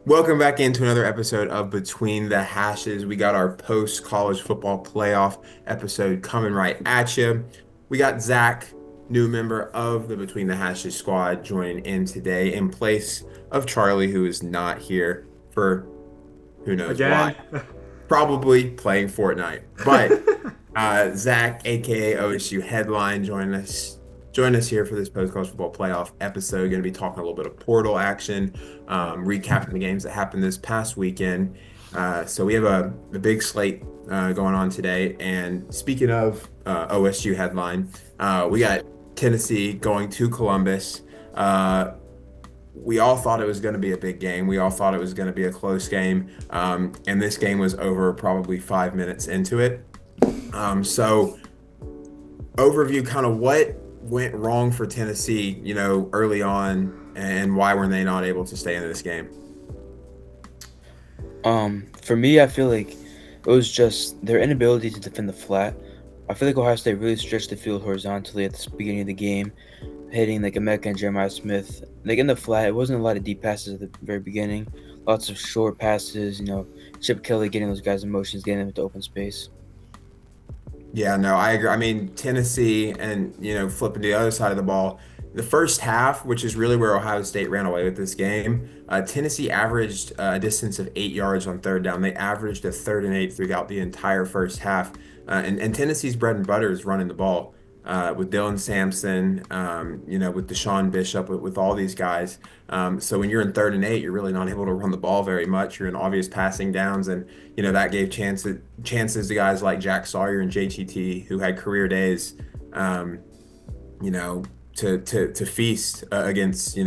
Welcome back into another episode of Between the Hashes. We got our post-college football playoff episode coming right at you. We got Zach, new member of the Between the Hashes squad, joining in today in place of Charlie, who is not here for who knows why. Again. Probably playing Fortnite. But Zach, aka OSU Headline, join us here for this post-college football playoff episode. Going to be talking a little bit of portal action, recapping the games that happened this past weekend. So we have a big slate going on today. And speaking of OSU Headline, we got Tennessee going to Columbus. We all thought it was going to be a big game. We all thought it was going to be a close game. And this game was over probably 5 minutes into it. So overview kind of what went wrong for Tennessee, early on, and why were they not able to stay in this game? For me, I feel like it was just their inability to defend the flat. I feel like Ohio State really stretched the field horizontally at the beginning of the game, hitting like Emeka and Jeremiah Smith. Like in the flat, it wasn't a lot of deep passes at the very beginning. Lots of short passes, Chip Kelly getting those guys in motions, getting them into open space. Yeah, no, I agree. I mean, Tennessee and, flipping to the other side of the ball, the first half, which is really where Ohio State ran away with this game, Tennessee averaged a distance of 8 yards on third down. They averaged a 3rd and 8 throughout the entire first half. And Tennessee's bread and butter is running the ball with Dylan Sampson, with Deshaun Bishop, with all these guys. So when you're in 3rd and 8, you're really not able to run the ball very much. You're in obvious passing downs, and that gave chances to guys like Jack Sawyer and JTT who had career days, you know, to feast against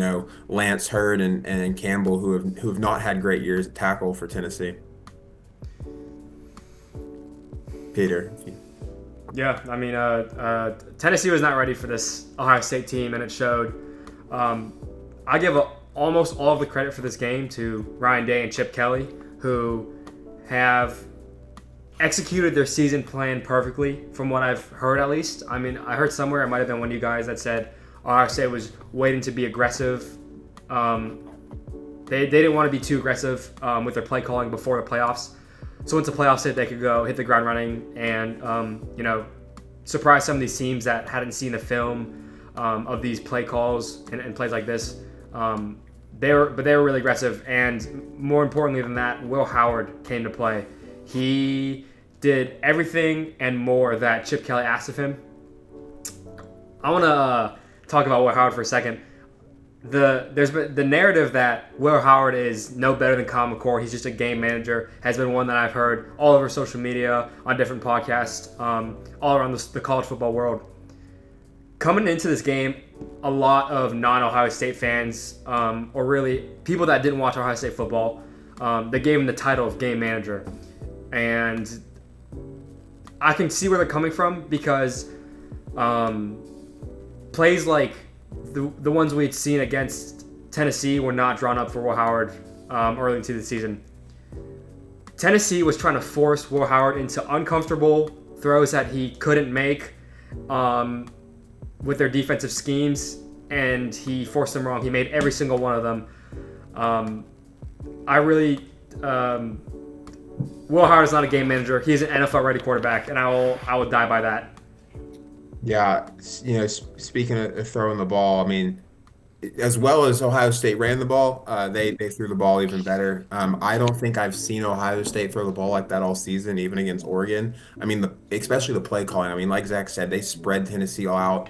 Lance Hurd and Campbell who have not had great years at tackle for Tennessee. Peter, Yeah, I mean, Tennessee was not ready for this Ohio State team, and it showed. I give almost all of the credit for this game to Ryan Day and Chip Kelly, who have executed their season plan perfectly, from what I've heard at least. I mean, I heard somewhere, it might have been one of you guys that said Ohio State was waiting to be aggressive. They didn't want to be too aggressive with their play calling before the playoffs. So once the playoffs hit, they could go hit the ground running and, surprise some of these teams that hadn't seen the film of these play calls and plays like this. They were really aggressive, and more importantly than that, Will Howard came to play. He did everything and more that Chip Kelly asked of him. I want to talk about Will Howard for a second. There's been the narrative that Will Howard is no better than Kyle McCord. He's just a game manager. Has been one that I've heard all over social media, on different podcasts, all around the college football world. Coming into this game, a lot of non-Ohio State fans, or really people that didn't watch Ohio State football, they gave him the title of game manager, and I can see where they're coming from because plays like the ones we'd seen against Tennessee were not drawn up for Will Howard early into the season. Tennessee was trying to force Will Howard into uncomfortable throws that he couldn't make with their defensive schemes, and he forced them wrong. He made every single one of them. I really, Will Howard is not a game manager. He's an NFL-ready quarterback, and I will die by that. yeah, speaking of throwing the ball, I mean, as well as Ohio State ran the ball, they threw the ball even better. I don't think I've seen Ohio State throw the ball like that all season, even against Oregon. I mean, especially the play calling. I mean, like Zach said, they spread Tennessee all out.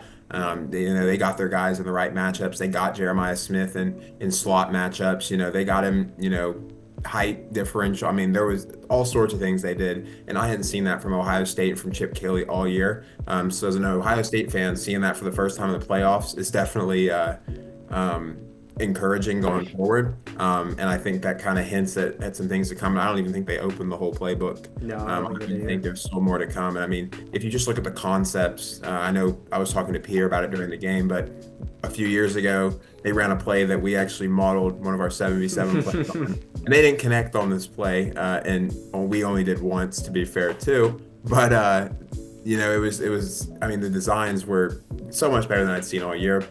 They got their guys in the right matchups. They got Jeremiah Smith in slot matchups. They got him. Height differential. I mean, there was all sorts of things they did, and I hadn't seen that from Ohio State and from Chip Kelly all year. So as an Ohio State fan, seeing that for the first time in the playoffs is definitely um, encouraging going forward. And I think that kind of hints at some things to come. I don't even think they opened the whole playbook. No, I I don't think they think did. there's still more to come. And I mean, if you just look at the concepts, I know I was talking to Peter about it during the game, but a few years ago, they ran a play that we actually modeled one of our 7v7 plays on. And they didn't connect on this play, and we only did once, to be fair, too. But it was. I mean, the designs were so much better than I'd seen all year.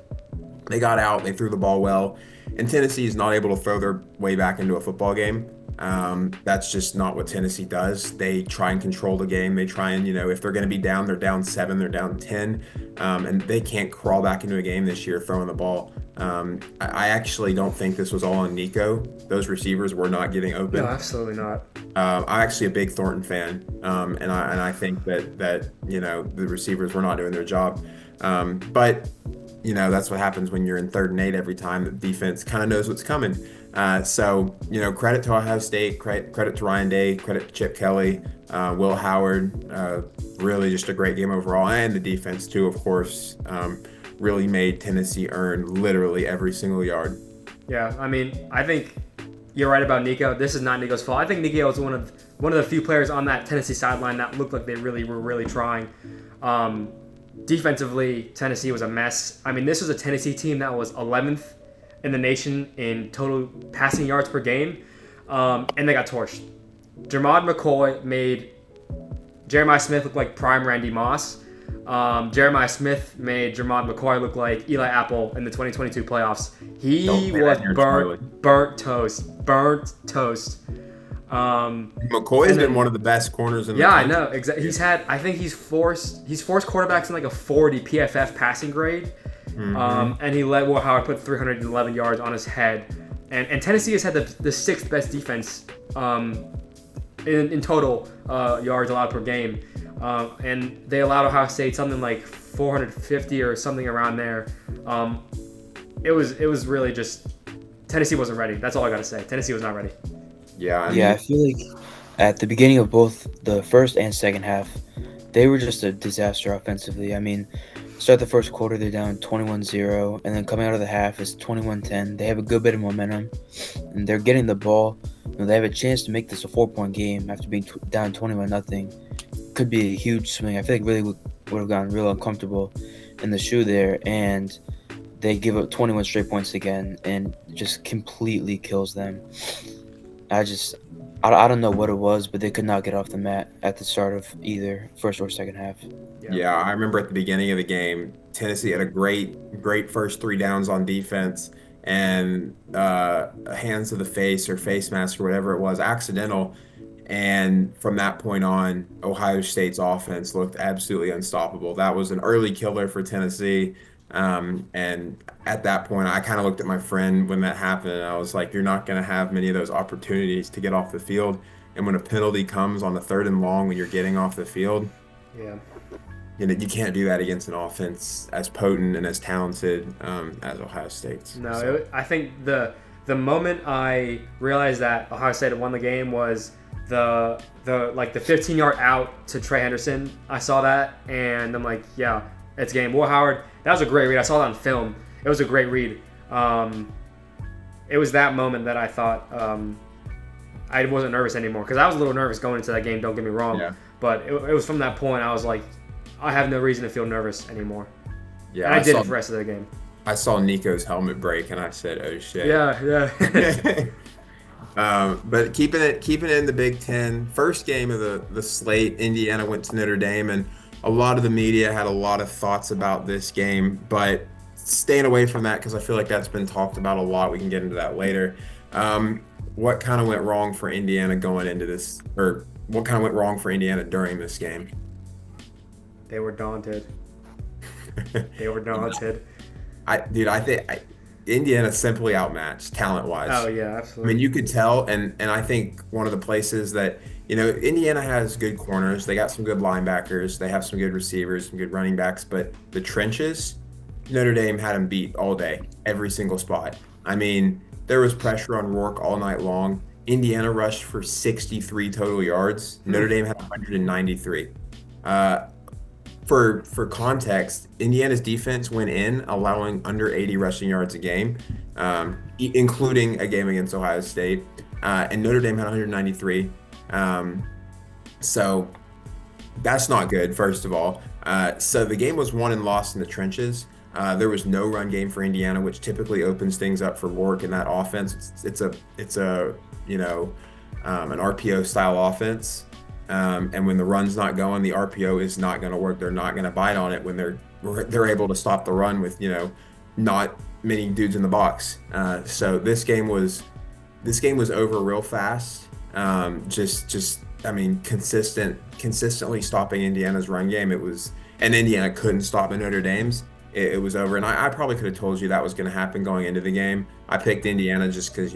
They got out, they threw the ball well, And Tennessee is not able to throw their way back into a football game. That's just not what Tennessee does. They try and control the game. They try and, if they're going to be down, they're down 7, they're down 10, and they can't crawl back into a game this year throwing the ball. I actually don't think this was all on Nico. Those receivers were not getting open. No, absolutely not. I'm actually a big Thornton fan, and I think that the receivers were not doing their job. But that's what happens when you're in 3rd and 8 every time. The defense kind of knows what's coming. So credit to Ohio State, credit to Ryan Day, credit to Chip Kelly, Will Howard. Really just a great game overall, and the defense too, of course. Really made Tennessee earn literally every single yard. Yeah, I mean, I think you're right about Nico. This is not Nico's fault. I think Nico was one of the few players on that Tennessee sideline that looked like they were really trying. Defensively, Tennessee was a mess. I mean, this was a Tennessee team that was 11th in the nation in total passing yards per game, and they got torched. Jermod McCoy made Jeremiah Smith look like prime Randy Moss. Jeremiah Smith made Jermod McCoy look like Eli Apple in the 2022 playoffs. He was burnt toast. McCoy has been one of the best corners in the country. I know. Exactly. He's forced quarterbacks in like a 40 PFF passing grade. Mm-hmm. And he let Will Howard put 311 yards on his head. And Tennessee has had the 6th best defense in total yards allowed per game. And they allowed Ohio State something like 450 or something around there. It was really just Tennessee wasn't ready. That's all I got to say. Tennessee was not ready. Yeah. I feel like at the beginning of both the first and second half, they were just a disaster offensively. I mean, start the first quarter, they're down 21-0, and then coming out of the half, it's 21-10. They have a good bit of momentum, and they're getting the ball. They have a chance to make this a 4-point game after being down 21-0. Could be a huge swing. I feel like really would have gotten real uncomfortable in the shoe there, and they give up 21 straight points again, and just completely kills them. I don't know what it was, but they could not get off the mat at the start of either first or second half. Yeah, I remember at the beginning of the game, Tennessee had a great first 3 downs on defense, and hands to the face or face mask or whatever it was, accidental. And from that point on, Ohio State's offense looked absolutely unstoppable. That was an early killer for Tennessee. And at that point, I kind of looked at my friend when that happened, and I was like, you're not going to have many of those opportunities to get off the field. And when a penalty comes on the 3rd and long when you're getting off the field, you can't do that against an offense as potent and as talented as Ohio State's. No, I think the moment I realized that Ohio State had won the game was the 15-yard out to Trey Henderson. I saw that, and I'm like, yeah, it's game. Will Howard, that was a great read. I saw that on film. It was a great read. It was that moment that I thought I wasn't nervous anymore, because I was a little nervous going into that game, don't get me wrong. Yeah. But it was from that point I was like, I have no reason to feel nervous anymore. Yeah, and I didn't for the rest of the game. I saw Nico's helmet break, and I said, oh, shit. Yeah. But keeping it in the Big Ten, first game of the slate, Indiana went to Notre Dame, and a lot of the media had a lot of thoughts about this game, but staying away from that because I feel like that's been talked about a lot. We can get into that later. What kind of went wrong for Indiana going into this, or what kind of went wrong for Indiana during this game? They were daunted. I think Indiana simply outmatched talent-wise. Oh, yeah, absolutely. I mean, you could tell, and I think one of the places that, Indiana has good corners. They got some good linebackers. They have some good receivers, some good running backs. But the trenches, Notre Dame had them beat all day, every single spot. I mean, there was pressure on Rourke all night long. Indiana rushed for 63 total yards. Notre Dame had 193. For context, Indiana's defense went in allowing under 80 rushing yards a game, including a game against Ohio State, and Notre Dame had 193. So that's not good, first of all. So the game was won and lost in the trenches. There was no run game for Indiana, which typically opens things up for Rourke in that offense. It's a an RPO style offense. And when the run's not going, the RPO is not going to work. They're not going to bite on it when they're able to stop the run with, not many dudes in the box. So this game was over real fast. I mean, consistently stopping Indiana's run game. It was, and Indiana couldn't stop the Notre Dame's. It was over, and I probably could have told you that was going to happen going into the game. I picked Indiana just because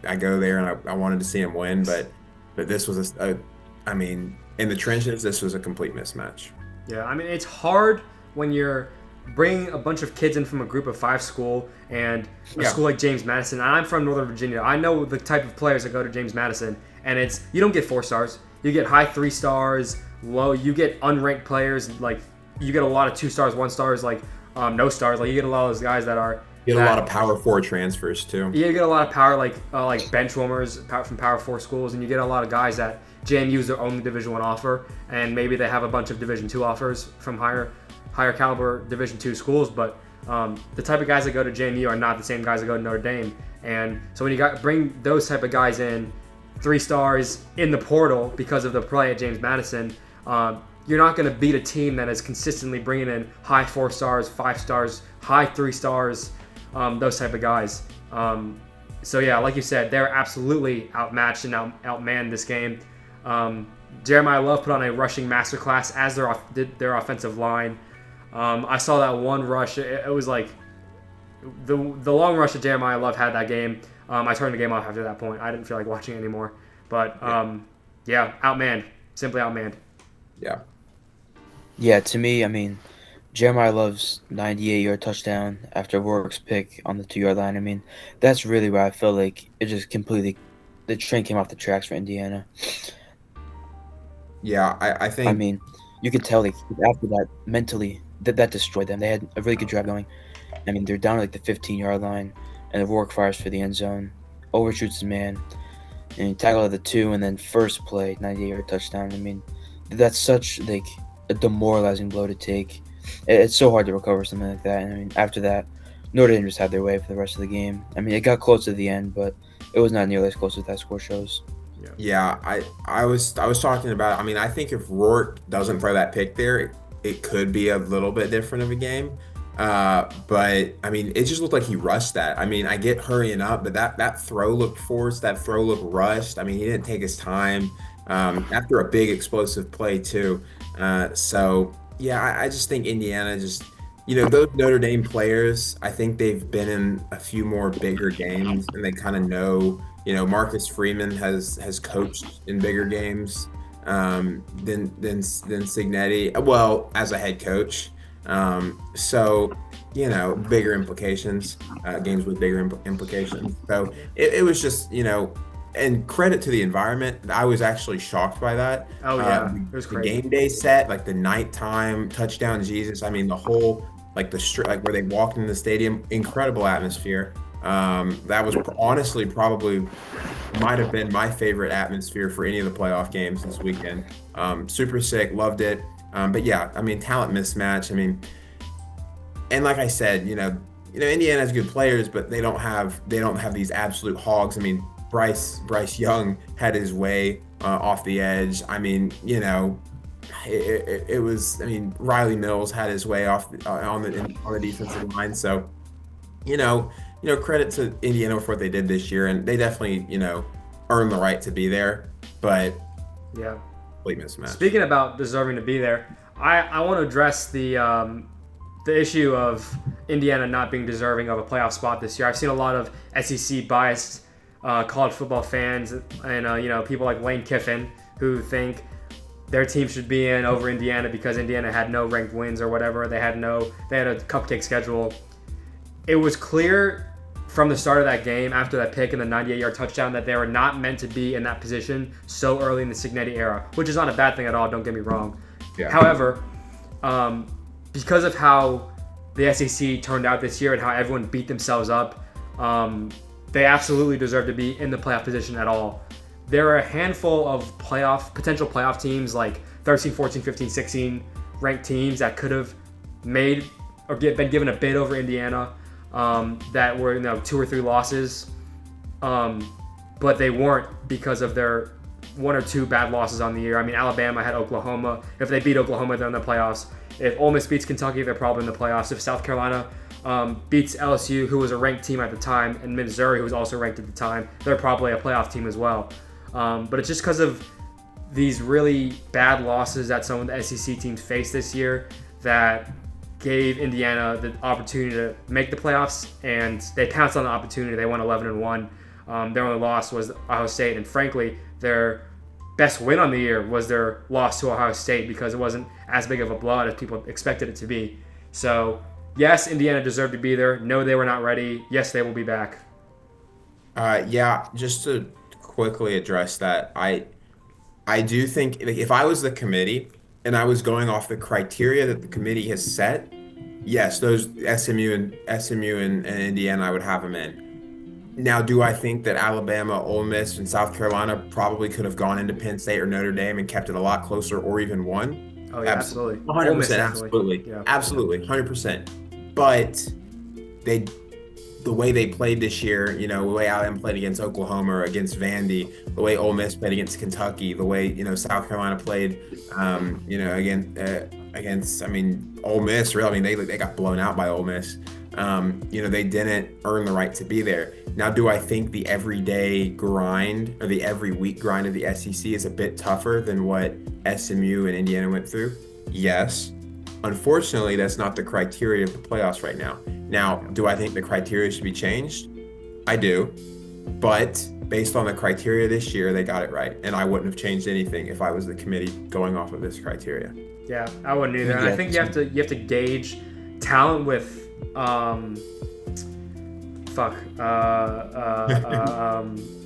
I go there and I wanted to see them win, but this was I mean, in the trenches, this was a complete mismatch. Yeah, I mean, it's hard when you're bringing a bunch of kids in from a group of 5 school and a school like James Madison. And I'm from Northern Virginia. I know the type of players that go to James Madison, and you don't get 4 stars. You get high 3 stars, low. You get unranked players, like you get a lot of 2 stars, 1 stars, like no stars. Like you get a lot of those guys that are. You get a lot of Power 4 transfers too. Yeah, you get a lot of power, like bench warmers from Power 4 schools, and you get a lot of guys that JMU is their only Division 1 offer, and maybe they have a bunch of Division 2 offers from higher caliber Division 2 schools. But the type of guys that go to JMU are not the same guys that go to Notre Dame, and so when you bring those type of guys in, 3 stars in the portal because of the play at James Madison, you're not going to beat a team that is consistently bringing in high 4 stars, 5 stars, high 3 stars. Those type of guys. So yeah, like you said, they're absolutely outmatched and outmanned this game. Jeremiah Love put on a rushing masterclass, as did their offensive line. I saw that one rush. It was like the long rush that Jeremiah Love had that game. I turned the game off after that point. I didn't feel like watching it anymore. But yeah, outmanned, simply outmanned. Yeah. Yeah, to me, I mean, Jeremiah Love's 98-yard touchdown after Rourke's pick on the 2-yard line. I mean, that's really where I felt like it just completely, the train came off the tracks for Indiana. Yeah, I think. I mean, you could tell like after that, mentally, that destroyed them. They had a really good drive going. I mean, they're down at like the 15-yard line, and Rourke fires for the end zone, overshoots his man, and he tackled at the 2, and then first play, 98-yard touchdown. I mean, that's such like a demoralizing blow to take. It's so hard to recover something like that. And I mean, after that, Notre Dame just had their way for the rest of the game. I mean, it got close at the end, but it was not nearly as close as that score shows. Yeah, I was talking about. I mean, I think if Rourke doesn't throw that pick there, it could be a little bit different of a game. But I mean, it just looked like he rushed that. I mean, I get hurrying up, but that throw looked forced. That throw looked rushed. I mean, he didn't take his time after a big explosive play too. So yeah, I just think Indiana just. Those Notre Dame players, I think they've been in a few more bigger games, and they kind of know. Marcus Freeman has coached in bigger games than Signetti. Well, as a head coach, so bigger implications, games with bigger implications. So it was just and credit to the environment. I was actually shocked by that. Oh yeah, it was crazy. The game day set, like the nighttime touchdown Jesus. I mean, the whole like where they walked in the stadium, incredible atmosphere. That was honestly probably might have been my favorite atmosphere for any of the playoff games this weekend. Super sick, loved it. But yeah, I mean, talent mismatch. I mean, and like I said, Indiana has good players, but they don't have these absolute hogs. I mean, Bryce Young had his way off the edge. I mean, it was. I mean, Riley Mills had his way off on the defensive line. So, credit to Indiana for what they did this year, and they definitely, earned the right to be there. But yeah, complete mismatch. Speaking about deserving to be there, I want to address the issue of Indiana not being deserving of a playoff spot this year. I've seen a lot of SEC biased college football fans, and people like Lane Kiffin who think their team should be in over Indiana because Indiana had no ranked wins or whatever. They had a cupcake schedule. It was clear from the start of that game, after that pick and the 98-yard touchdown, that they were not meant to be in that position so early in the Signetti era, which is not a bad thing at all, don't get me wrong. Yeah. However, because of how the SEC turned out this year and how everyone beat themselves up, they absolutely deserve to be in the playoff position at all. There are a handful of potential playoff teams like 13, 14, 15, 16 ranked teams that could have made or been given a bid over Indiana. That were 2 or 3 losses, but they weren't because of their 1 or 2 bad losses on the year. I mean, Alabama had Oklahoma. If they beat Oklahoma, they're in the playoffs. If Ole Miss beats Kentucky, they're probably in the playoffs. If South Carolina beats LSU, who was a ranked team at the time, and Missouri, who was also ranked at the time. They're probably a playoff team as well. But it's just because of these really bad losses that some of the SEC teams faced this year that gave Indiana the opportunity to make the playoffs, and they pounced on the opportunity. They won 11-1. Their only loss was Ohio State, and frankly, their best win on the year was their loss to Ohio State because it wasn't as big of a blowout as people expected it to be. So, yes, Indiana deserved to be there. No, they were not ready. Yes, they will be back. Yeah, just to quickly address that, I do think like, if I was the committee and I was going off the criteria that the committee has set, yes, those SMU and Indiana, I would have them in. Now, do I think that Alabama, Ole Miss, and South Carolina probably could have gone into Penn State or Notre Dame and kept it a lot closer or even won? Oh, yeah, absolutely. 100%, absolutely. Yeah. Absolutely, 100%. But they, the way they played this year, the way Alabama played against Oklahoma or against Vandy, the way Ole Miss played against Kentucky, the way, South Carolina played, against, Ole Miss, really. They got blown out by Ole Miss. They didn't earn the right to be there. Now, do I think the everyday grind or the every week grind of the SEC is a bit tougher than what SMU and Indiana went through? Yes. Unfortunately, that's not the criteria of the playoffs right now. Now, do I think the criteria should be changed? I do. But based on the criteria this year, they got it right. And I wouldn't have changed anything if I was the committee going off of this criteria. Yeah, I wouldn't either. And I think you have to gauge talent with I'm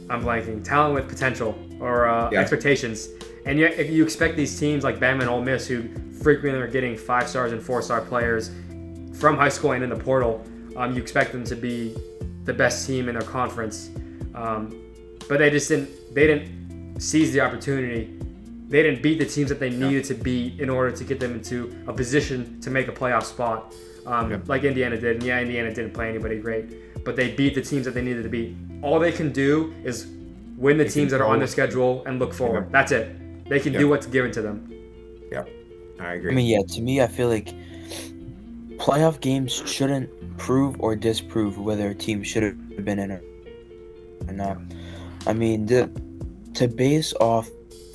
blanking. Talent with potential or expectations. And yet, if you expect these teams like Bama and Ole Miss, who frequently are getting 5-star and 4-star players from high school and in the portal, you expect them to be the best team in their conference. But they didn't seize the opportunity. They didn't beat the teams that they needed to beat in order to get them into a position to make a playoff spot. Like Indiana did. And yeah, Indiana didn't play anybody great, but they beat the teams that they needed to beat. All they can do is win the teams that are on their schedule and look forward. That's it. They can do what's given to them. Yeah, I agree. To me, I feel like playoff games shouldn't prove or disprove whether a team should have been in or not. To base off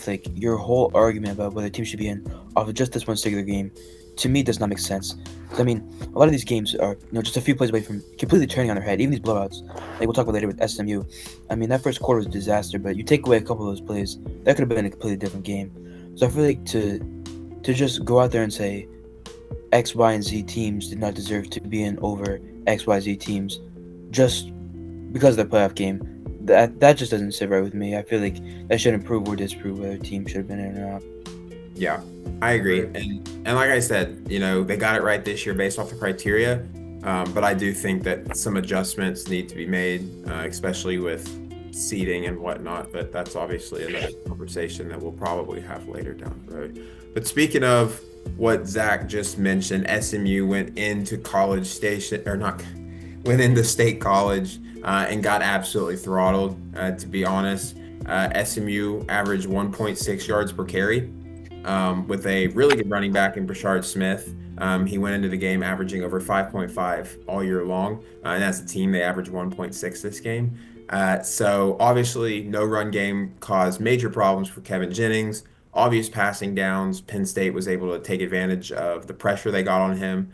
like your whole argument about whether a team should be in off of just this one singular game, to me, does not make sense. A lot of these games are, just a few plays away from completely turning on their head. Even these blowouts, like we'll talk about later with SMU. That first quarter was a disaster, but you take away a couple of those plays, that could have been a completely different game. So I feel like to just go out there and say X, Y, and Z teams did not deserve to be in over X, Y, Z teams just because of the playoff game, that just doesn't sit right with me. I feel like that shouldn't prove or disprove whether a team should have been in or not. Yeah, I agree. And like I said, they got it right this year based off the criteria. But I do think that some adjustments need to be made, especially with seeding and whatnot. But that's obviously another conversation that we'll probably have later down the road. But speaking of what Zach just mentioned, SMU went into went into State College and got absolutely throttled, to be honest. SMU averaged 1.6 yards per carry. With a really good running back in Brashard Smith. He went into the game averaging over 5.5 all year long. And as a team, they averaged 1.6 this game. So obviously, no run game caused major problems for Kevin Jennings. Obvious passing downs. Penn State was able to take advantage of the pressure they got on him.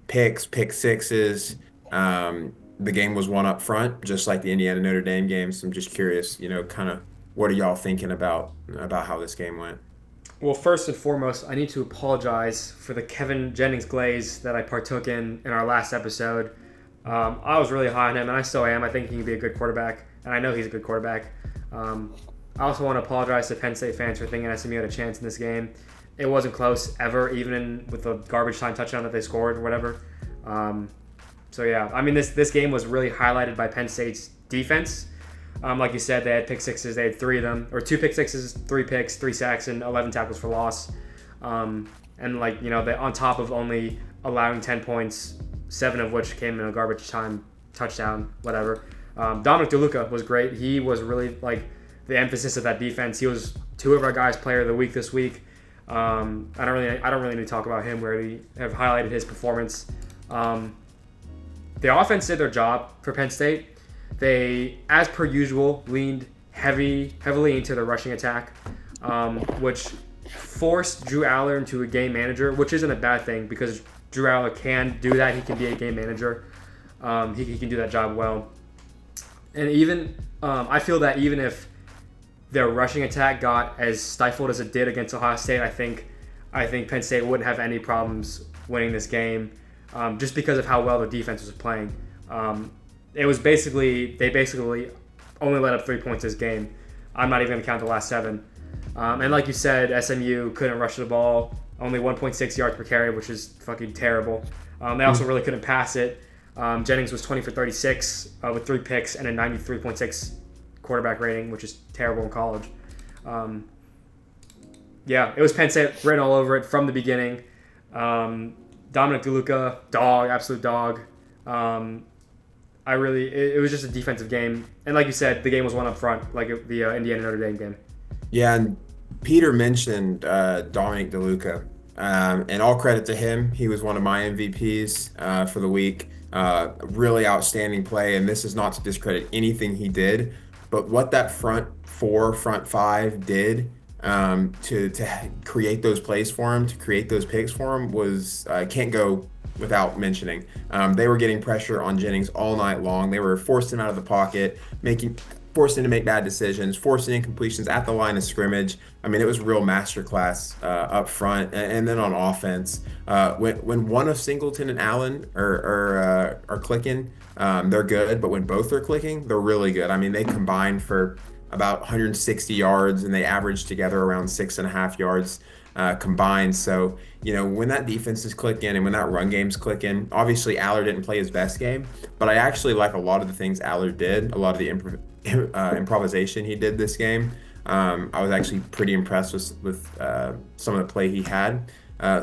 Pick sixes. The game was won up front, just like the Indiana Notre Dame game. So I'm just curious, kind of what are y'all thinking about how this game went? Well, first and foremost, I need to apologize for the Kevin Jennings glaze that I partook in our last episode. I was really high on him, and I still am. I think he can be a good quarterback, and I know he's a good quarterback. I also want to apologize to Penn State fans for thinking SMU had a chance in this game. It wasn't close ever, even with the garbage time touchdown that they scored or whatever. This game was really highlighted by Penn State's defense. Like you said, they had pick sixes. They had 3 of them, or 2 pick sixes, 3 picks, 3 sacks, and 11 tackles for loss. They on top of only allowing 10 points, 7 of which came in a garbage time touchdown, whatever. Dominic DeLuca was great. He was really the emphasis of that defense. He was 2 of our guys' player of the week this week. I don't really need to talk about him. We already have highlighted his performance. the offense did their job for Penn State. They, as per usual, leaned heavily into the rushing attack, which forced Drew Aller into a game manager, which isn't a bad thing because Drew Aller can do that. He can be a game manager. He can do that job well. And even I feel that even if their rushing attack got as stifled as it did against Ohio State, I think Penn State wouldn't have any problems winning this game, just because of how well the defense was playing. They basically only let up 3 points this game. I'm not even going to count the last 7. And like you said, SMU couldn't rush the ball, only 1.6 yards per carry, which is fucking terrible. They also really couldn't pass it. Jennings was 20 for 36 with 3 picks and a 93.6 quarterback rating, which is terrible in college. It was Penn State written all over it from the beginning. Dominic DeLuca, absolute dog. It was just a defensive game. And like you said, the game was one up front, like the Indiana-Notre Dame game. Yeah, and Peter mentioned Dominic DeLuca. And all credit to him. He was one of my MVPs for the week. Really outstanding play, and this is not to discredit anything he did, but what that front 5 did to create those plays for him, to create those picks for him was can't go without mentioning. They were getting pressure on Jennings all night long. They were forcing him out of the pocket, forcing him to make bad decisions, forcing incompletions at the line of scrimmage. I mean, it was real masterclass up front, and then on offense. When one of Singleton and Allen are clicking, they're good. But when both are clicking, they're really good. I mean, they combined for about 160 yards, and they averaged together around 6.5 yards combined. So, when that defense is clicking and when that run game's clicking, obviously Aller didn't play his best game, but I actually like a lot of the things Aller did, a lot of the improvisation he did this game. I was actually pretty impressed with some of the play he had.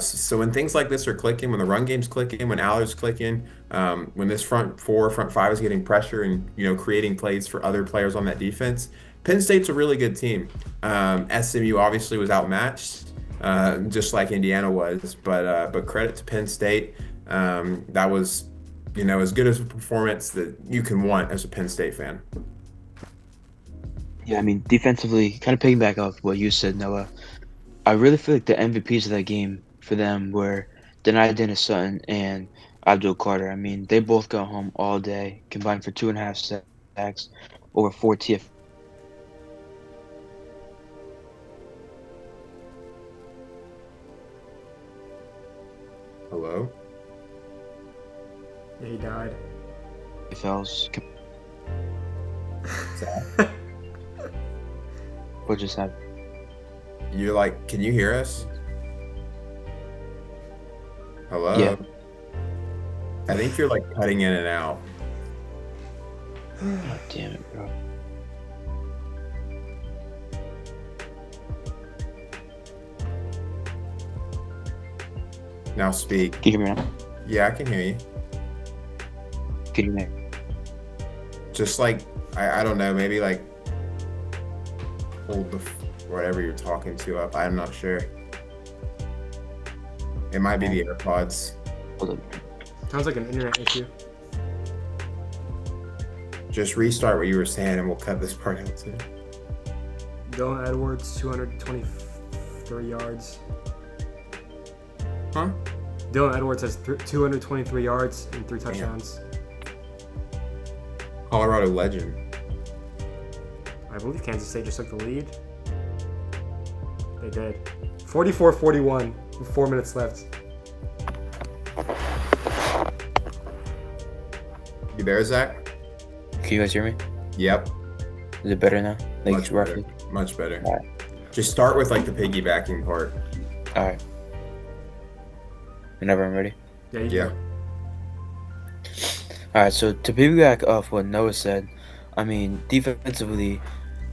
So when things like this are clicking, when the run game's clicking, when Aller's clicking, when this front 5 is getting pressure and creating plays for other players on that defense, Penn State's a really good team. SMU obviously was outmatched, just like Indiana was, but credit to Penn State. That was as good as a performance that you can want as a Penn State fan. Yeah, I mean, defensively, kind of piggyback off what you said, Noah, I really feel like the MVPs of that game for them were Deni Dennis Sutton and Abdul Carter. I mean, they both got home all day, combined for 2.5 sacks, over 4 TF. Hello? Yeah, he died. TFLs. What just happened? You're like, can you hear us? Hello? Yeah. I think you're like cutting in and out. God damn it, bro. Now speak. Can you hear me now? Yeah, I can hear you. Can you hear me? Just like, I don't know, maybe like hold whatever you're talking to up. I'm not sure. It might be the AirPods. Hold on. Sounds like an internet issue. Just restart what you were saying and we'll cut this part out too. Dylan Edwards, 223 yards. Huh? Dylan Edwards has 223 yards and 3 touchdowns. Colorado legend. I believe Kansas State just took the lead. They did. 44-41 with 4 minutes left. You there, Zach? Can you guys hear me? Yep. Is it better now? Like Much roughly? better. Much better. All right. Just start with like the piggybacking part. All right. Whenever I'm ready. Yeah, you Yeah. do. All right, so to piggyback off what Noah said, I mean, defensively,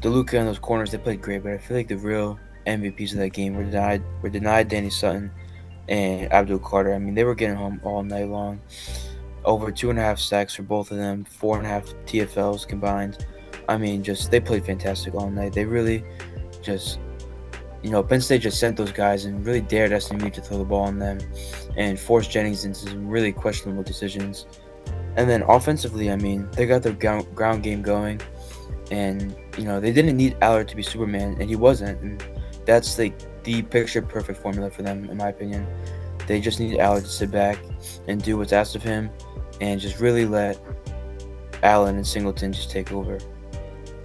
DeLuca and those corners, they played great, but I feel like the real MVPs of that game were denied Danny Sutton and Abdul Carter. I mean, they were getting home all night long. Over 2.5 sacks for both of them, 4.5 TFLs combined. I mean, they played fantastic all night. They really just, Penn State just sent those guys and really dared SMU to throw the ball on them and forced Jennings into some really questionable decisions. And then offensively, I mean, they got their ground game going, and they didn't need Allard to be Superman, and he wasn't. And that's like the picture perfect formula for them, in my opinion. They just need Allard to sit back and do what's asked of him, and just really let Allen and Singleton just take over.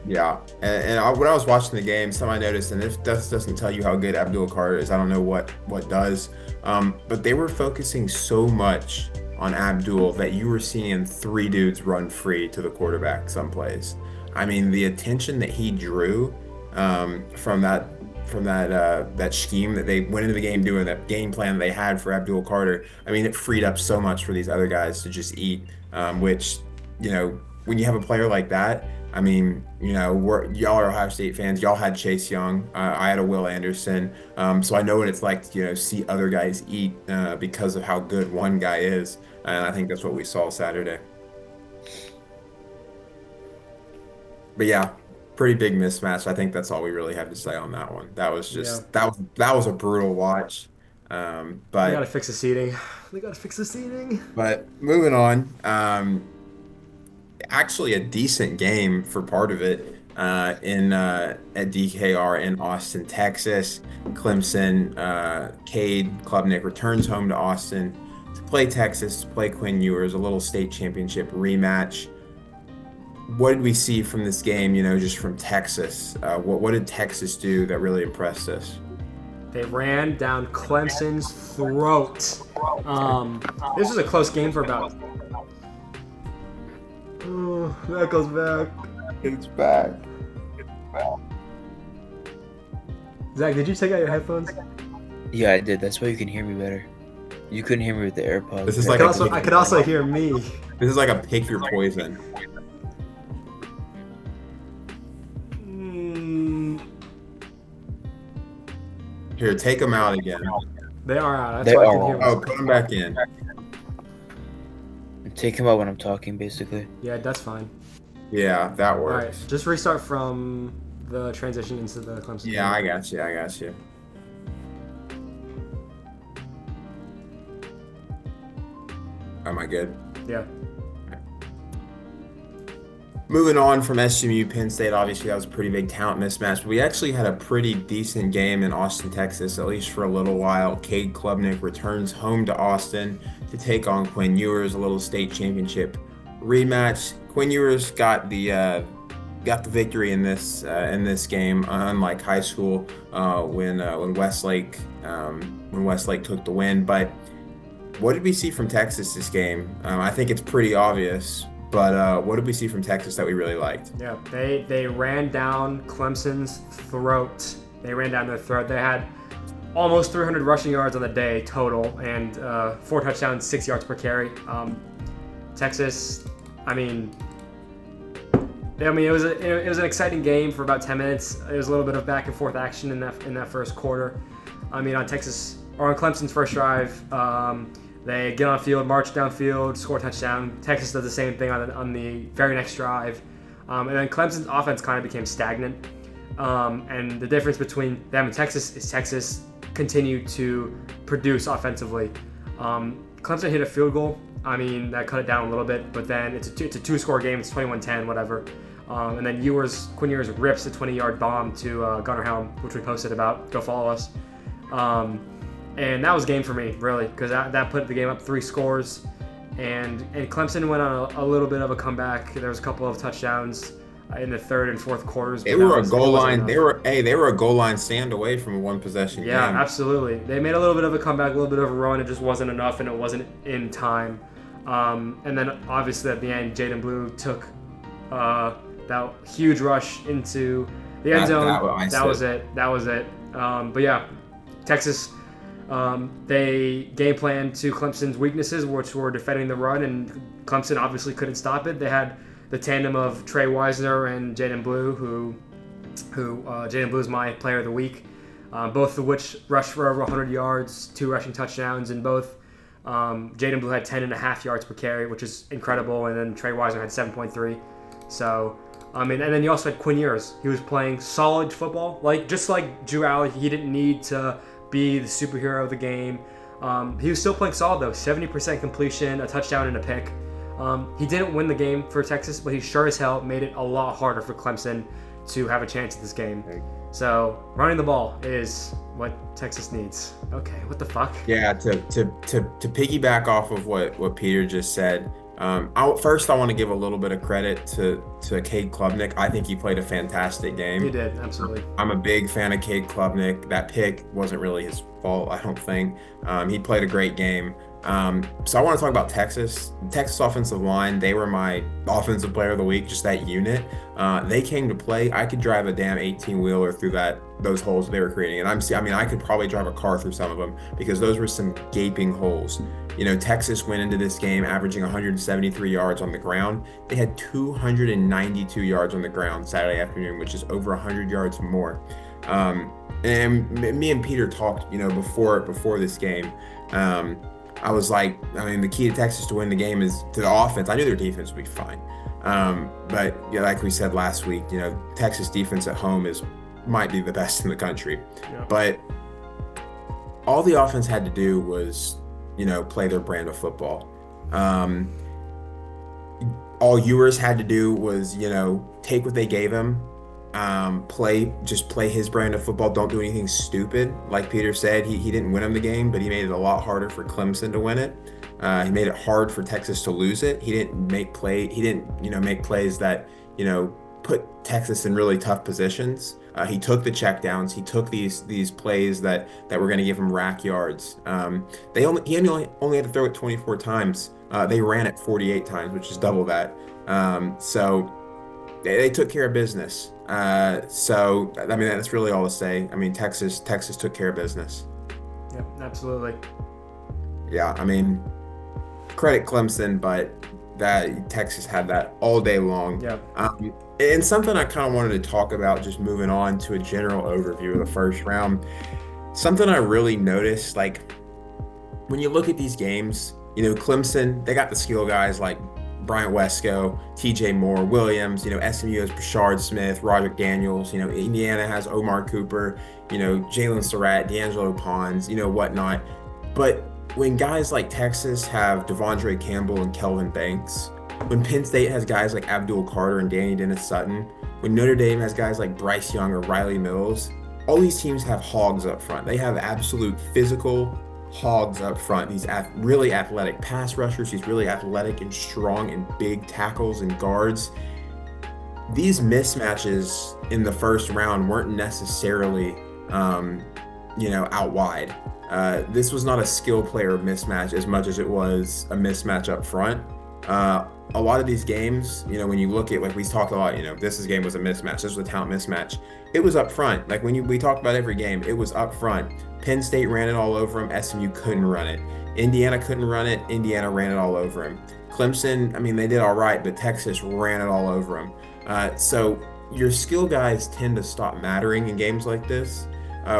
Yeah, when I was watching the game, something I noticed, and this doesn't tell you how good Abdul Carter is. I don't know what does, but they were focusing so much on Abdul that you were seeing three dudes run free to the quarterback some plays. I mean, the attention that he drew from that scheme that they went into the game doing, that game plan they had for Abdul Carter. I mean, it freed up so much for these other guys to just eat, which when you have a player like that. I mean, y'all are Ohio State fans. Y'all had Chase Young. I had a Will Anderson. So I know what it's like to, see other guys eat because of how good one guy is. And I think that's what we saw Saturday. But yeah, pretty big mismatch. I think that's all we really have to say on that one. That was just that was a brutal watch. They But gotta fix the seating. They gotta fix the seating. but moving on. Actually a decent game for part of it in at DKR in Austin, Texas. Clemson, Cade Klubnik returns home to Austin to play Texas, to play Quinn Ewers, a little state championship rematch. What did we see from this game, just from Texas? What did Texas do that really impressed us? They ran down Clemson's throat. This was a close game for about. Oh, that goes back. It's back. Zach, did you take out your headphones? Yeah, I did. That's why you can hear me better. You couldn't hear me with the AirPods. This is I like could also hear me. This is like a pick your poison. Here, take them out again. They are out. That's They why I are can hear Oh, me. put them back in. Take him out when I'm talking, basically. Yeah, that's fine. Yeah, that All right, works. just restart from the transition into the Clemson. Yeah, I got you. Am I good? Yeah. Moving on from SMU, Penn State, obviously that was a pretty big talent mismatch. But we actually had a pretty decent game in Austin, Texas, at least for a little while. Cade Klubnik returns home to Austin to take on Quinn Ewers, a little state championship rematch. Quinn Ewers got the victory in this game, unlike high school when Westlake took the win. But what did we see from Texas this game? I think it's pretty obvious. But what did we see from Texas that we really liked? Yeah, they ran down Clemson's throat. They ran down their throat. They had almost 300 rushing yards on the day total, and 4 touchdowns, 6 yards per carry. Texas, I mean, it was an exciting game for about 10 minutes. It was a little bit of back and forth action in that first quarter. I mean, on Clemson's first drive. They get on field, march downfield, score a touchdown. Texas does the same thing on the very next drive. And then Clemson's offense kind of became stagnant. And the difference between them and Texas is Texas continued to produce offensively. Clemson hit a field goal. I mean, that cut it down a little bit, but then it's a two-score game. It's 21-10, whatever. And then Quinn Ewers rips a 20-yard bomb to Gunnar Helm, which we posted about. Go follow us. And that was game for me, really, because that put the game up 3 scores. And Clemson went on a little bit of a comeback. There was a couple of touchdowns in the third and fourth quarters. They were a goal line. They were a goal line stand away from a one possession game. Yeah, absolutely. They made a little bit of a comeback, a little bit of a run. It just wasn't enough, and it wasn't in time. And then obviously at the end, Jaden Blue took that huge rush into the end zone. That was it. But yeah, Texas. They game planned to Clemson's weaknesses, which were defending the run, and Clemson obviously couldn't stop it. They had the tandem of Trey Wisner and Jaden Blue, who Jaden Blue is my player of the week, both of which rushed for over 100 yards, 2 rushing touchdowns, and both Jaden Blue had 10.5 yards per carry, which is incredible, and then Trey Wisner had 7.3. So, and then you also had Quinn Ewers. He was playing solid football, just like Drew Alley. He didn't need to be the superhero of the game. He was still playing solid though. 70% completion, a touchdown and a pick. He didn't win the game for Texas, but he sure as hell made it a lot harder for Clemson to have a chance at this game. So running the ball is what Texas needs. Okay, what the fuck? Yeah, to piggyback off of what Peter just said, first I want to give a little bit of credit to Cade Klubnik. I think he played a fantastic game. He did, absolutely. I'm a big fan of Cade Klubnik. That pick wasn't really his fault, I don't think. He played a great game. So I want to talk about Texas. Texas offensive line, they were my offensive player of the week, just that unit. They came to play. I could drive a damn 18-wheeler through those holes they were creating. And I could probably drive a car through some of them because those were some gaping holes. Texas went into this game averaging 173 yards on the ground. They had 292 yards on the ground Saturday afternoon, which is over 100 yards more. And me and Peter talked, before this game. I was like, the key to Texas to win the game is to the offense. I knew their defense would be fine. But like we said last week, Texas defense at home might be the best in the country. Yeah. But all the offense had to do was, play their brand of football. All Ewers had to do was, take what they gave him, play his brand of football. Don't do anything stupid. Like Peter said, he didn't win him the game, but he made it a lot harder for Clemson to win it. He made it hard for Texas to lose it. He didn't make plays that, put Texas in really tough positions. He took the checkdowns. He took these plays that were going to give him rack yards. He only had to throw it 24 times. They ran it 48 times, which is double that. So they took care of business. That's really all to say. Texas took care of business. Yep, absolutely. Yeah, credit Clemson, but that Texas had that all day long. Yeah. And something I kind of wanted to talk about, just moving on to a general overview of the first round. Something I really noticed, like when you look at these games, Clemson, they got the skill guys like Bryant Wesco, TJ Moore, Williams, SMU has Brashard Smith, Roderick Daniels, Indiana has Omar Cooper, Jalen Surratt, D'Angelo Pons, whatnot. But when guys like Texas have Devondre Campbell and Kelvin Banks, when Penn State has guys like Abdul Carter and Danny Dennis Sutton, when Notre Dame has guys like Bryce Young or Riley Mills, all these teams have hogs up front. They have absolute physical hogs up front. These really athletic pass rushers, these really athletic and strong and big tackles and guards. These mismatches in the first round weren't necessarily, out wide. This was not a skill player mismatch as much as it was a mismatch up front. A lot of these games, when you look at, like we talked a lot, this game was a mismatch. This was a talent mismatch. It was up front. Like we talked about every game, it was up front. Penn State ran it all over them. SMU couldn't run it. Indiana couldn't run it. Indiana ran it all over them. Clemson, they did all right, but Texas ran it all over them. So your skill guys tend to stop mattering in games like this.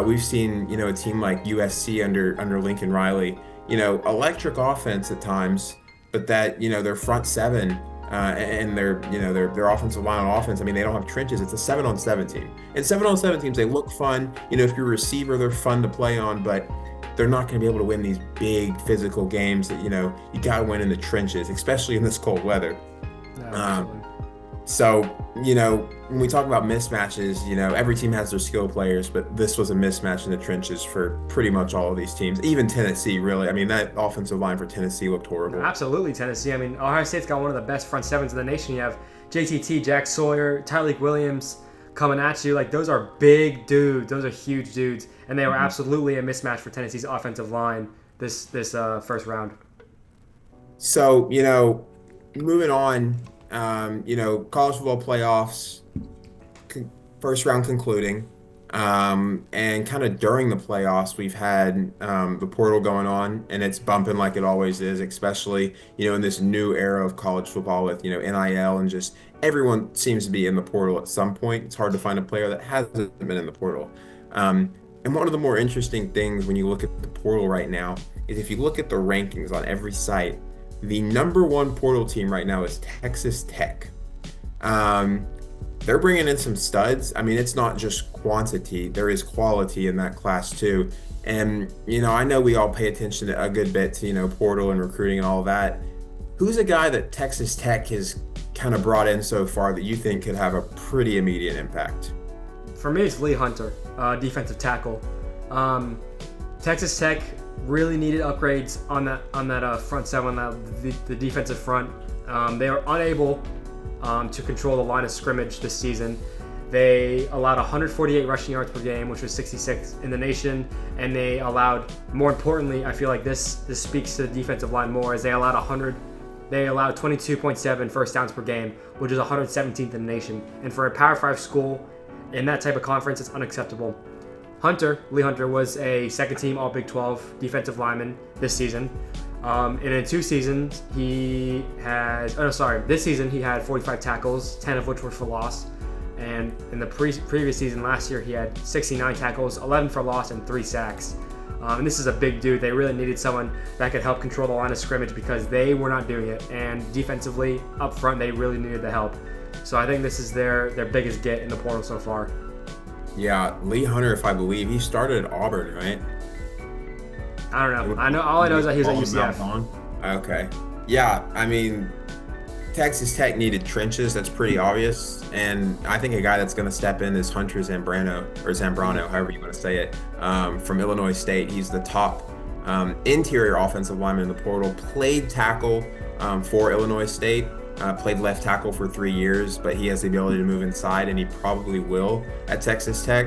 We've seen, a team like USC under Lincoln Riley, electric offense at times, but that, their front seven and their offensive line on offense, they don't have trenches. It's a 7-on-7 team. And 7-on-7 teams, they look fun. If you're a receiver, they're fun to play on, but they're not going to be able to win these big physical games that, you got to win in the trenches, especially in this cold weather. So, when we talk about mismatches, every team has their skill players, but this was a mismatch in the trenches for pretty much all of these teams. Even Tennessee, really. That offensive line for Tennessee looked horrible. Absolutely, Tennessee. Ohio State's got one of the best front sevens in the nation. You have JTT, Jack Sawyer, Tyreek Williams coming at you. Those are big dudes. Those are huge dudes. And they were absolutely a mismatch for Tennessee's offensive line this first round. So, moving on, college football playoffs, first round concluding, and kind of during the playoffs, we've had the portal going on, and it's bumping like it always is, especially, in this new era of college football with, NIL, and just everyone seems to be in the portal at some point. It's hard to find a player that hasn't been in the portal. And one of the more interesting things when you look at the portal right now is if you look at the rankings on every site, the number one portal team right now is Texas Tech. They're bringing in some studs. It's not just quantity. There is quality in that class too. And, I know we all pay attention to a good bit to, portal and recruiting and all that. Who's a guy that Texas Tech has kind of brought in so far that you think could have a pretty immediate impact? For me, it's Lee Hunter, defensive tackle. Texas Tech really needed upgrades on that front seven, the defensive front. They were unable to control the line of scrimmage this season. They allowed 148 rushing yards per game, which was 66 in the nation, and they allowed, more importantly, I feel like this speaks to the defensive line more, as they allowed 22.7 first downs per game, which is 117th in the nation. And for a Power 5 school in that type of conference, it's unacceptable. Lee Hunter was a second-team All Big 12 defensive lineman this season. And in 2 seasons, this season he had 45 tackles, 10 of which were for loss. And in the previous season last year, he had 69 tackles, 11 for loss, and 3 sacks. And this is a big dude. They really needed someone that could help control the line of scrimmage because they were not doing it. And defensively, up front, they really needed the help. So I think this is their biggest get in the portal so far. Yeah, Lee Hunter, if I believe, he started at Auburn, right? I don't know. All I know is that he was at UCF. Okay. Yeah, I mean, Texas Tech needed trenches. That's pretty obvious. And I think a guy that's going to step in is Hunter Zambrano, however you want to say it, from Illinois State. He's the top interior offensive lineman in the portal. Played tackle for Illinois State. Played left tackle for 3 years, but he has the ability to move inside, and he probably will at Texas Tech.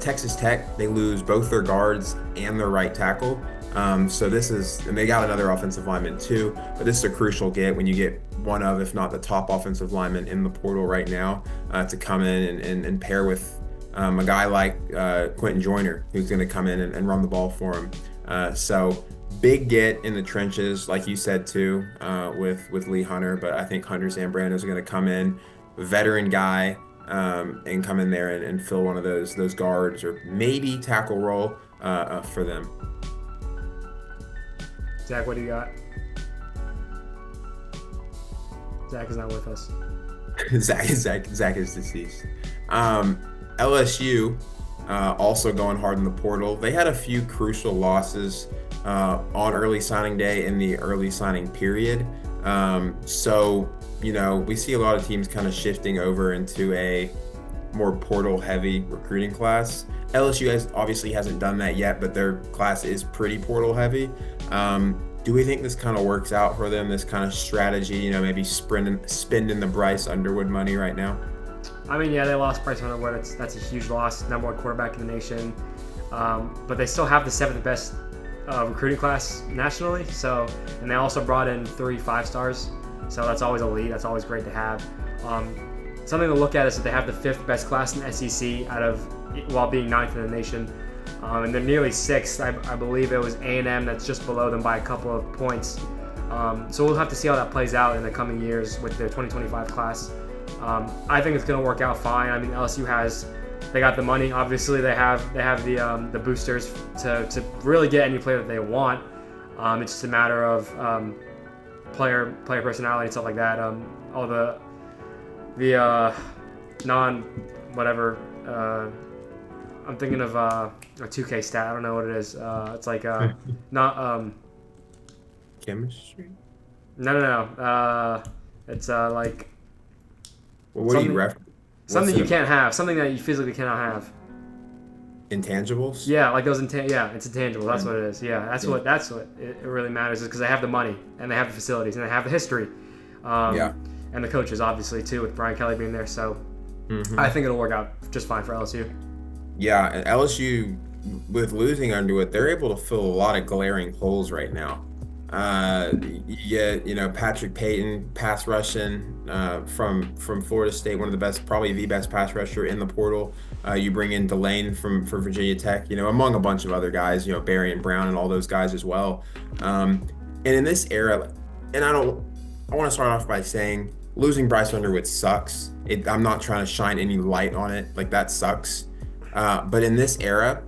Texas Tech, they lose both their guards and their right tackle. And they got another offensive lineman too, but this is a crucial get when you get one of, if not the top offensive lineman in the portal right now, to come in and pair with a guy like Quentin Joyner, who's going to come in and run the ball for him. So big get in the trenches, like you said too, with Lee Hunter, but I think Hunter Zambrano is going to come in, veteran guy, and come in there and fill one of those guards or maybe tackle role for them. Zach, what do you got? Zach is not with us. Zach is deceased. LSU also going hard in the portal. They had a few crucial losses on early signing day in the early signing period. So, we see a lot of teams kind of shifting over into a more portal heavy recruiting class. LSU obviously hasn't done that yet, but their class is pretty portal heavy. Do we think this kind of works out for them, this kind of strategy, maybe spending the Bryce Underwood money right now? I mean, yeah, they lost Bryce Underwood. That's a huge loss, number 1 quarterback in the nation. But they still have the 7th best recruiting class nationally. So, and they also brought in 3 5-stars. So that's always elite. That's always great to have. Something to look at is that they have the 5th best class in the SEC while being 9th in the nation. And they're nearly 6th. I believe it was A&M that's just below them by a couple of points. So we'll have to see how that plays out in the coming years with their 2025 class. I think it's going to work out fine. I mean, LSU they got the money. Obviously, they have the boosters to really get any player that they want. It's just a matter of player personality and stuff like that. All the non whatever. I'm thinking of a 2K stat. I don't know what it is. It's like not chemistry. No. It's like. Well, what do you reference? Something you can't have. Something that you physically cannot have. Intangibles. Yeah, like those. It's intangible. That's what it is. Yeah, that's what it really matters, is because they have the money and they have the facilities and they have the history. And the coaches, obviously, too, with Brian Kelly being there. So I think it'll work out just fine for LSU. Yeah, and LSU, with losing Underwood, they're able to fill a lot of glaring holes right now. Patrick Payton, pass rushing from Florida State, one of the best, probably the best pass rusher in the portal. You bring in Delane from Virginia Tech, among a bunch of other guys, Barry and Brown and all those guys as well. And in this era, and I want to start off by saying losing Bryce Underwood sucks. I'm not trying to shine any light on it. Like, that sucks. But in this era,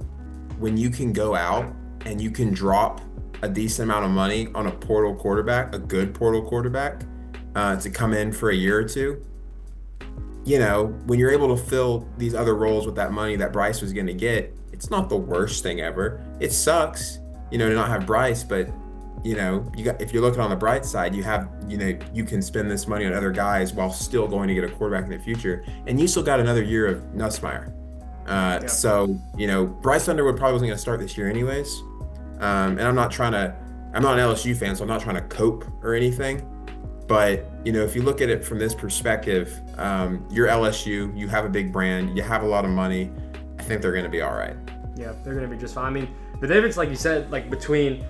when you can go out and you can drop a decent amount of money on a portal quarterback, a good portal quarterback, to come in for a year or two, when you're able to fill these other roles with that money that Bryce was going to get, it's not the worst thing ever. It sucks, to not have Bryce, but if you're looking on the bright side, you can spend this money on other guys while still going to get a quarterback in the future, and you still got another year of Nussmeier. Yeah. So Bryce Underwood probably wasn't going to start this year anyways. And I'm not an LSU fan, so I'm not trying to cope or anything. But if you look at it from this perspective, you're LSU, you have a big brand, you have a lot of money. I think they're going to be all right. Yeah, they're going to be just fine. I mean, the difference, like you said, like between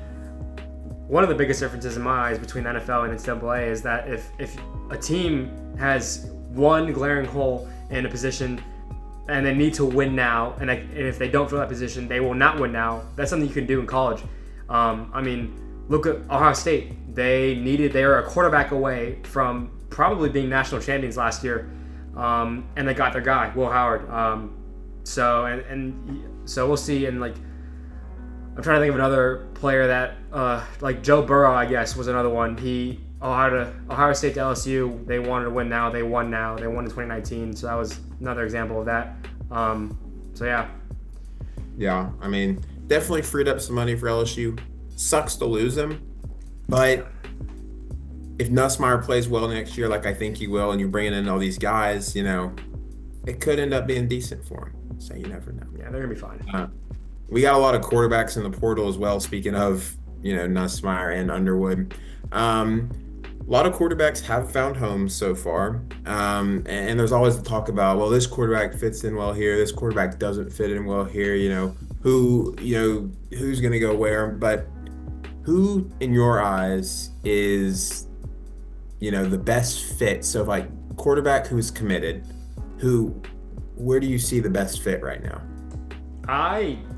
one of the biggest differences in my eyes between NFL and NCAA is that if a team has one glaring hole in a position and they need to win now, and if they don't fill that position, they will not win now. That's something you can do in college. I mean, look at Ohio State. They were a quarterback away from probably being national champions last year, and they got their guy, Will Howard. So we'll see. And like, I'm trying to think of another player that, like Joe Burrow, I guess, was another one. Ohio State to LSU. They wanted to win now. They won now. They won in 2019. So that was another example of that. So yeah. Yeah, I mean, definitely freed up some money for LSU. Sucks to lose him, but if Nussmeier plays well next year, like I think he will, and you're bringing in all these guys, it could end up being decent for him. So you never know. Yeah, they're gonna be fine. We got a lot of quarterbacks in the portal as well. Speaking of, Nussmeier and Underwood, a lot of quarterbacks have found homes so far, and there's always the talk about, well, this quarterback fits in well here, this quarterback doesn't fit in well here. Who's gonna go where, but who in your eyes is the best fit? So like quarterback who's committed, where do you see the best fit right now?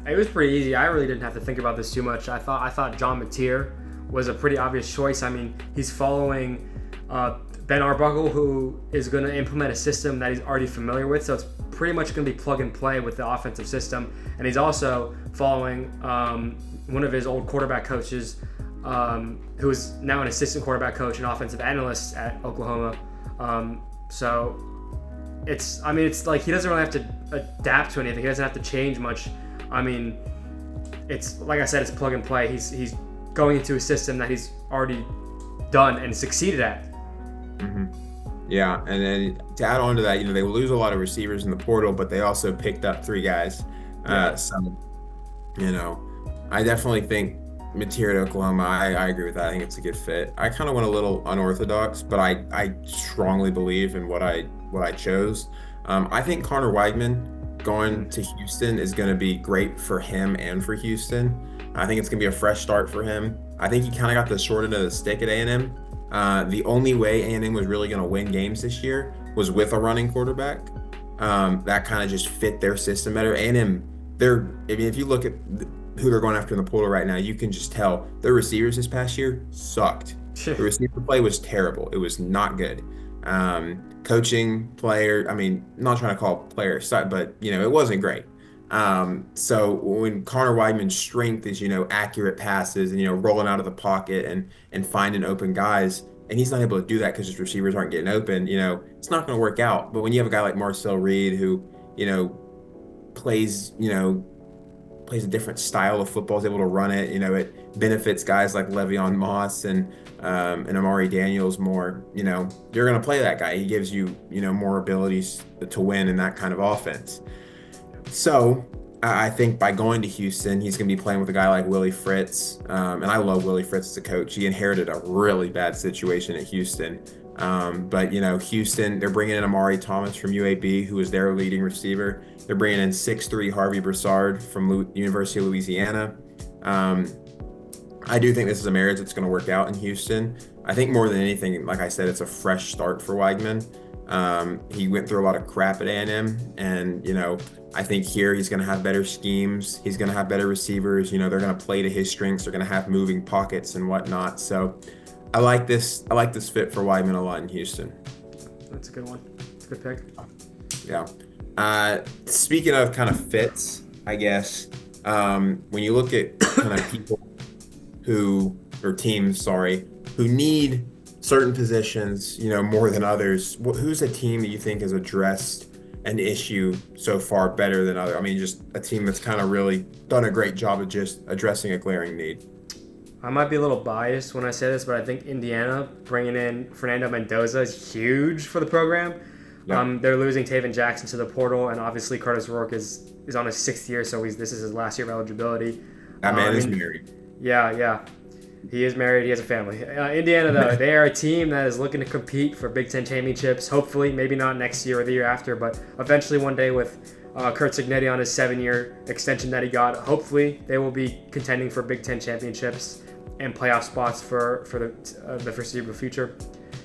It was pretty easy. I really didn't have to think about this too much. I thought John Mateer was a pretty obvious choice. I mean, he's following Ben Arbuckle, who is going to implement a system that he's already familiar with, so it's pretty much going to be plug and play with the offensive system. And he's also following one of his old quarterback coaches, who is now an assistant quarterback coach and offensive analyst at Oklahoma. So it's like he doesn't really have to adapt to anything. He doesn't have to change much. I mean, it's like I said, it's plug and play. He's going into a system that he's already done and succeeded at. Mm-hmm. Yeah, and then to add on to that, they will lose a lot of receivers in the portal, but they also picked up 3 guys. So, I definitely think Mateer at Oklahoma, I agree with that. I think it's a good fit. I kind of went a little unorthodox, but I strongly believe in what I chose. I think Connor Weigman going to Houston is going to be great for him and for Houston. I think it's going to be a fresh start for him. I think he kind of got the short end of the stick at A&M. The only way A&M was really going to win games this year was with a running quarterback. That kind of just fit their system better. A&M, if you look at who they're going after in the portal right now, you can just tell their receivers this past year sucked. The receiver play was terrible. It was not good. Coaching, player, not trying to call player suck, but it wasn't great. So when Connor Weidman's strength is accurate passes and rolling out of the pocket and finding open guys, and he's not able to do that because his receivers aren't getting open, it's not going to work out. But when you have a guy like Marcel Reed who plays a different style of football, is able to run it, it benefits guys like Le'Veon Moss and Amari Daniels more. You're going to play that guy. He gives you more abilities to win in that kind of offense. So I think by going to Houston, he's going to be playing with a guy like Willie Fritz. And I love Willie Fritz as a coach. He inherited a really bad situation at Houston. But Houston, they're bringing in Amari Thomas from UAB, who is their leading receiver. They're bringing in 6'3" Harvey Broussard from University of Louisiana. I do think this is a marriage that's going to work out in Houston. I think more than anything, like I said, it's a fresh start for Weigman. He went through a lot of crap at A&M, and I think here he's going to have better schemes. He's going to have better receivers. They're going to play to his strengths. They're going to have moving pockets and whatnot. So I like this fit for Weigman a lot in Houston. That's a good one. It's a good pick. Yeah. Speaking of kind of fits, I guess, when you look at kind of people or teams, who need certain positions, more than others, who's a team that you think has addressed an issue so far better than others? Just a team that's kind of really done a great job of just addressing a glaring need. I might be a little biased when I say this, but I think Indiana bringing in Fernando Mendoza is huge for the program. Yep. They're losing Taven Jackson to the portal, and obviously Curtis Rourke is on his 6th year, so this is his last year of eligibility. That I man is mean, married. yeah, yeah. He is married. He has a family. Indiana, though, they are a team that is looking to compete for Big Ten championships. Hopefully, maybe not next year or the year after, but eventually one day with Kurt Signetti on his 7-year extension that he got. Hopefully, they will be contending for Big Ten championships and playoff spots for the foreseeable future.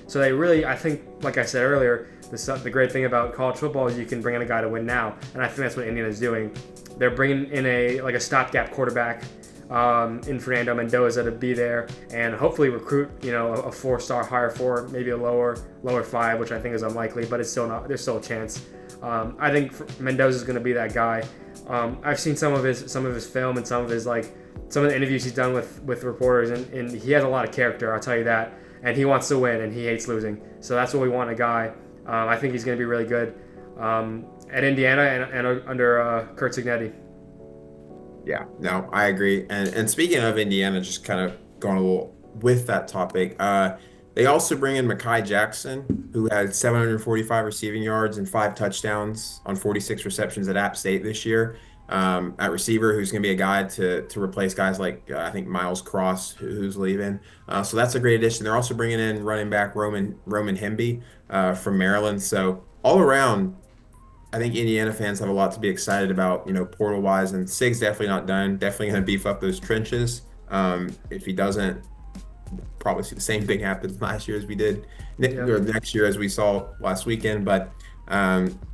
So they really, I think, like I said earlier, the great thing about college football is you can bring in a guy to win now, and I think that's what Indiana's doing. They're bringing in a stopgap quarterback in Fernando Mendoza to be there and hopefully recruit a 4-star, higher 4, maybe a lower 5, which I think is unlikely, but it's still not. There's still a chance. I think Mendoza is going to be that guy. I've seen some of his film and some of the interviews he's done with reporters, and he has a lot of character. I'll tell you that. And he wants to win, and he hates losing. So that's what we want in a guy. I think he's going to be really good at Indiana and under Kurt Signetti. Yeah, no, I agree. And speaking of Indiana, just kind of going a little with that topic, they also bring in Mekhi Jackson, who had 745 receiving yards and 5 touchdowns on 46 receptions at App State this year. At receiver, who's going to be a guy to replace guys like I think Miles Cross, who's leaving. So that's a great addition. They're also bringing in running back Roman Hemby from Maryland. So all around, I think Indiana fans have a lot to be excited about, portal wise. And Sig's definitely not done. Definitely going to beef up those trenches. If he doesn't, probably see the same thing happen last year as we did, or next year as we saw last weekend. But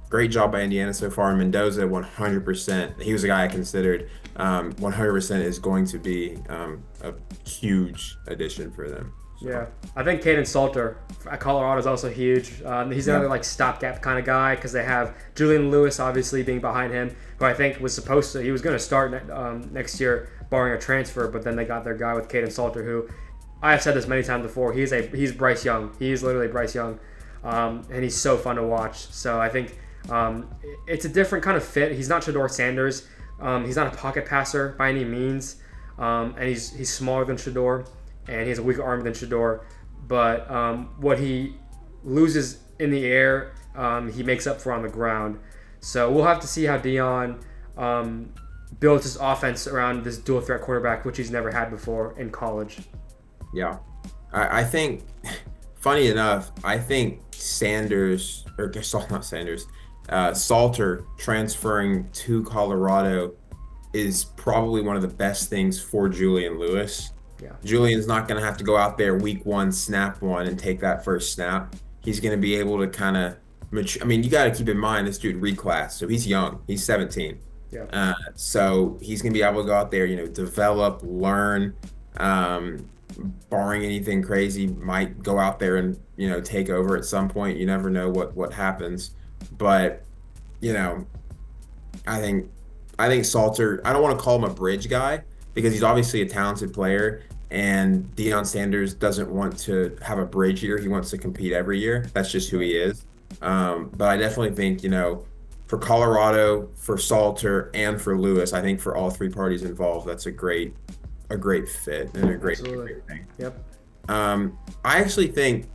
great job by Indiana so far. And Mendoza, 100%. He was a guy I considered. 100% is going to be a huge addition for them. So. Yeah, I think Caden Salter at Colorado is also huge. He's another stopgap kind of guy because they have Julian Lewis obviously being behind him, who I think he was going to start next year, barring a transfer. But then they got their guy with Caden Salter, who I have said this many times before. He's Bryce Young. He's literally Bryce Young, and he's so fun to watch. So I think it's a different kind of fit. He's not Shedeur Sanders. He's not a pocket passer by any means, and he's smaller than Shedeur, and he has a weaker arm than Shedeur. But what he loses in the air, he makes up for on the ground. So we'll have to see how Dion builds his offense around this dual threat quarterback, which he's never had before in college. Yeah, I think, funny enough, I think Salter transferring to Colorado is probably one of the best things for Julian Lewis. Yeah. Julian's not going to have to go out there week 1, snap 1, and take that first snap. He's going to be able to kind of mature. I mean, you got to keep in mind this dude reclassed, so he's young. He's 17. Yeah. So he's going to be able to go out there, develop, learn. Barring anything crazy, might go out there and take over at some point. You never know what happens, but I think Salter. I don't want to call him a bridge guy because he's obviously a talented player, and Deion Sanders doesn't want to have a bridge year. He wants to compete every year. That's just who he is. But I definitely think for Colorado, for Salter, and for Lewis, I think for all 3 parties involved, that's a great fit and a great thing. Yep. I actually think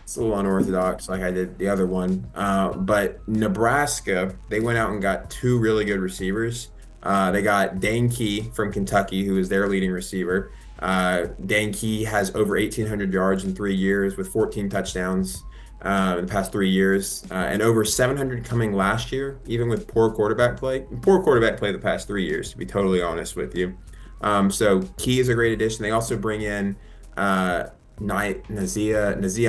it's a little unorthodox, like I did the other one. But Nebraska, they went out and got 2 really good receivers. They got Dane Key from Kentucky, who is their leading receiver. Dane Key has over 1,800 yards in 3 years with 14 touchdowns in the past 3 years, and over 700 coming last year, even with poor quarterback play. Poor quarterback play the past 3 years, to be totally honest with you. So Key is a great addition. They also bring in Nazia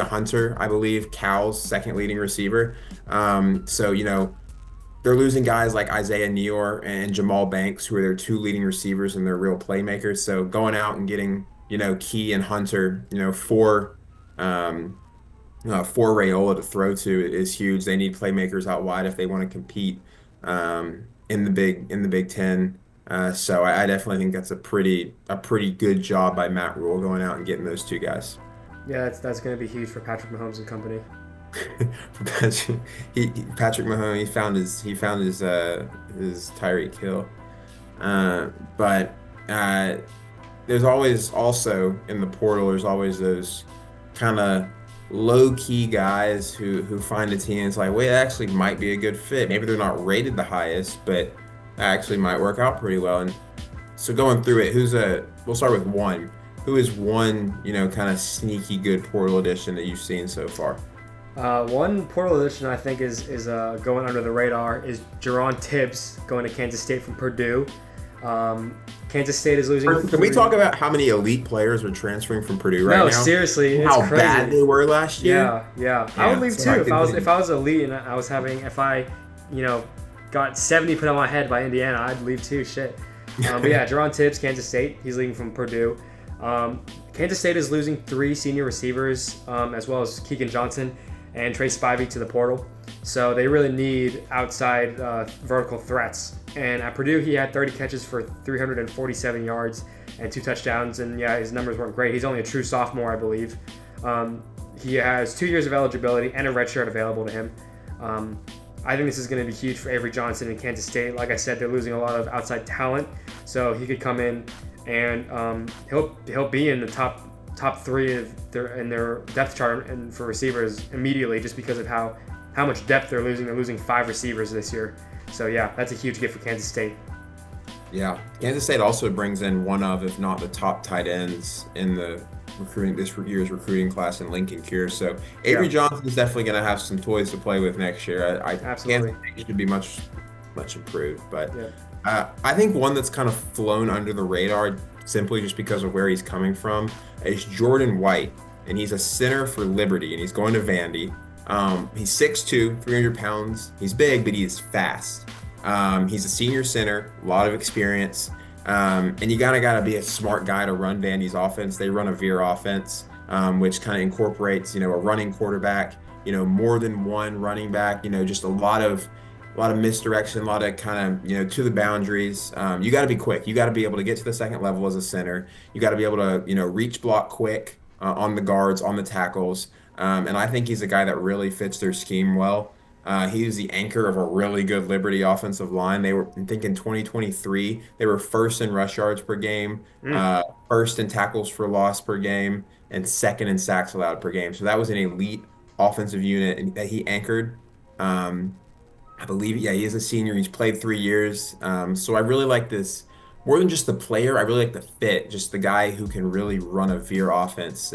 Hunter, I believe, Cal's second leading receiver. So they're losing guys like Isaiah Neyor and Jamal Banks, who are their 2 leading receivers and they're real playmakers. So going out and getting Key and Hunter, for Raiola to throw to is huge. They need playmakers out wide if they want to compete in the Big Ten. So I definitely think that's a pretty good job by Matt Rule going out and getting those 2 guys. Yeah, that's going to be huge for Patrick Mahomes and company. For Patrick Mahomes, he found his Tyreek Hill. But there's always also in the portal, there's always those kind of low key guys who find a team and it's like, wait, that actually might be a good fit. Maybe they're not rated the highest, but that actually might work out pretty well. And so going through it, we'll start with one. Who is one, kind of sneaky good portal edition that you've seen so far? One portal addition I think is going under the radar is Jerron Tibbs going to Kansas State from Purdue. Kansas State is losing. Can we talk about how many elite players are transferring from Purdue right No, now? seriously, it's How crazy. bad they were last year? Yeah. I would leave so too I if I was elite and if I, got 70 put on my head by Indiana, I'd leave too. Shit. But yeah, Jerron Tibbs, Kansas State, he's leaving from Purdue. Kansas State is losing 3 senior receivers, as well as Keegan Johnson and Trey Spivey to the portal. So they really need outside vertical threats. And at Purdue, he had 30 catches for 347 yards and 2 touchdowns. And yeah, his numbers weren't great. He's only a true sophomore, I believe. He has 2 years of eligibility and a red shirt available to him. I think this is going to be huge for Avery Johnson in Kansas State. Like I said, they're losing a lot of outside talent. So he could come in and he'll be in the top 3 in their depth chart and for receivers immediately, just because of how much depth they're losing. They're losing 5 receivers this year. So yeah, that's a huge gift for Kansas State. Yeah, Kansas State also brings in one of, if not the top tight ends in this year's recruiting class in Lincoln Cure. So Avery Johnson is definitely going to have some toys to play with next year. Absolutely. Kansas State should be much improved, but Yeah. I think one that's kind of flown under the radar simply just because of where he's coming from is Jordan White, and he's a center for Liberty, and he's going to Vandy. He's 6'2", 300 pounds. He's big, but he's fast. He's a senior center, a lot of experience. And you gotta be a smart guy to run Vandy's offense. They run a veer offense, which kind of incorporates, a running quarterback, more than one running back, just a lot of misdirection, a lot of kind of, to the boundaries. You got to be quick. You got to be able to get to the second level as a center. You got to be able to, reach block quick on the guards, on the tackles. And I think he's a guy that really fits their scheme well. He was the anchor of a really good Liberty offensive line. They were, I think in 2023, they were first in rush yards per game, first in tackles for loss per game, and second in sacks allowed per game. So that was an elite offensive unit that he anchored. I believe, yeah, he is a senior. He's played 3 years. So I really like this more than just the player. I really like the fit, just the guy who can really run a veer offense.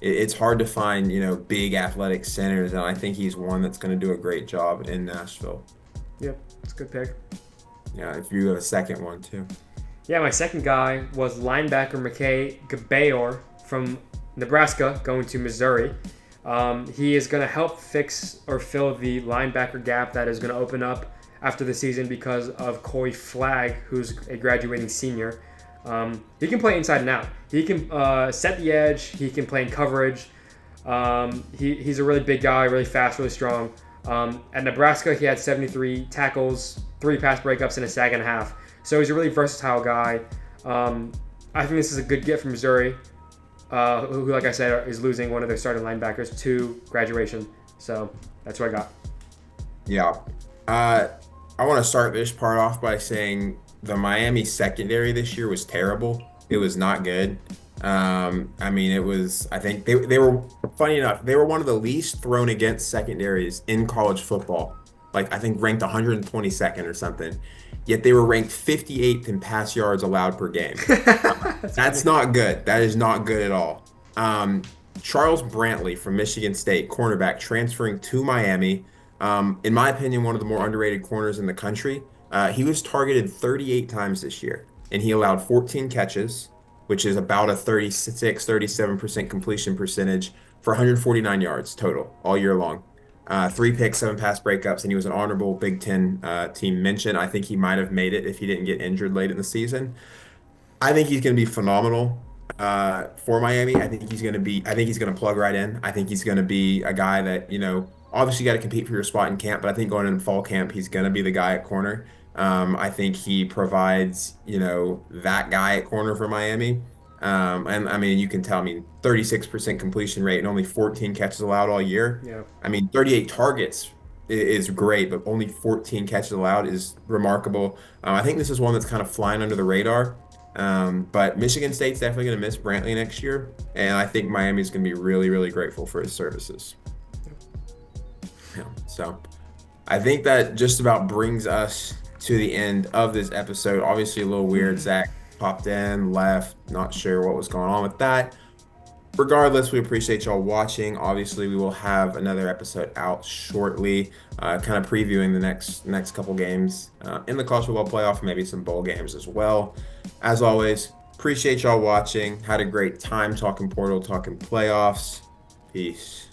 It's hard to find, big athletic centers, and I think he's one that's going to do a great job in Nashville. Yep, it's a good pick. Yeah, if you have a second one too. Yeah, my second guy was linebacker McKay Gabayor from Nebraska going to Missouri. He is going to help fix or fill the linebacker gap that is going to open up after the season because of Corey Flagg, who's a graduating senior. He can play inside and out. He can set the edge. He can play in coverage. He's a really big guy, really fast, really strong. At Nebraska, he had 73 tackles, 3 pass breakups, and a sack and a half. So he's a really versatile guy. I think this is a good get from Missouri, who, like I said, is losing one of their starting linebackers to graduation. So that's what I got. Yeah. I want to start this part off by saying the Miami secondary this year was terrible. It was not good. It was, I think they were, funny enough, they were one of the least thrown against secondaries in college football. Like, I think ranked 122nd or something. Yet they were ranked 58th in pass yards allowed per game. That's not good. That is not good at all. Charles Brantley from Michigan State, cornerback, transferring to Miami. In my opinion, one of the more underrated corners in the country. He was targeted 38 times this year, and he allowed 14 catches, which is about a 37% completion percentage for 149 yards total all year long. 3 picks, 7 pass breakups, and he was an honorable Big Ten team mention. I think he might have made it if he didn't get injured late in the season. I think he's going to be phenomenal for Miami. I think he's going to plug right in. I think he's going to be a guy that, obviously you got to compete for your spot in camp, but I think going in fall camp, he's going to be the guy at corner. I think he provides, that guy at corner for Miami. You can tell, 36% completion rate and only 14 catches allowed all year. Yeah. 38 targets is great, but only 14 catches allowed is remarkable. I think this is one that's kind of flying under the radar. But Michigan State's definitely going to miss Brantley next year, and I think Miami's going to be really, really grateful for his services. Yeah, so I think that just about brings us to the end of this episode. Obviously, a little weird. Zach popped in, left, not sure what was going on with that. Regardless, we appreciate y'all watching. Obviously, we will have another episode out shortly, kind of previewing the next couple games in the college football playoff, maybe some bowl games as well. As always, appreciate y'all watching. Had a great time talking portal, talking playoffs. Peace.